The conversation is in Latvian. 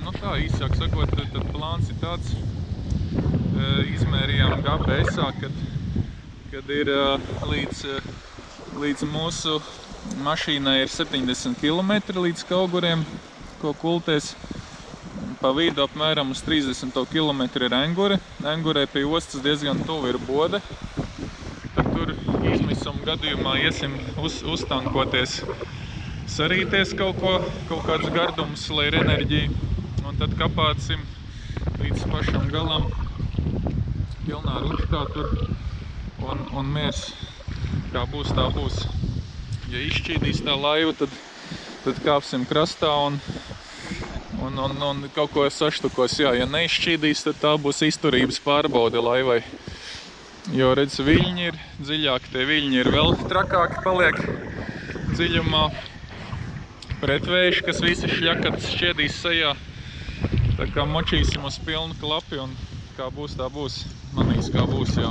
Nu tā, īsāk sakot, tad plāns ir tāds, izmērījām GPS-ā, kad ir līdz mūsu mašīnai ir 70 km līdz Kauguriem, ko kulties. Pa vidu apmēram uz 30 km ir Engure. Engurē pie ostas diezgan tuvu ir Bode. Tad tur izmisuma gadījumā iesim uztankoties, sarīties kaut kādus gardumus, lai ir enerģija. Un tad kapācim līdz pašam galam, pilnā ručkā tur un miers. Kā būs, tā būs. Ja izšķīdīs tā laiva, tad kāpsim krastā un kaut ko saštukos. Jā, ja neizšķīdīs, tad tā būs izturības pārbaude laivai. Jo, redz, viļņi ir dziļāki, tie viļņi ir vēl trakāki paliek dziļumā. Pretvējš, kas visi šļakats šķiedīs sejā. Tā kā močīsim uz pilnu klapi un kā būs, tā būs. Manīs, kā būs, jā.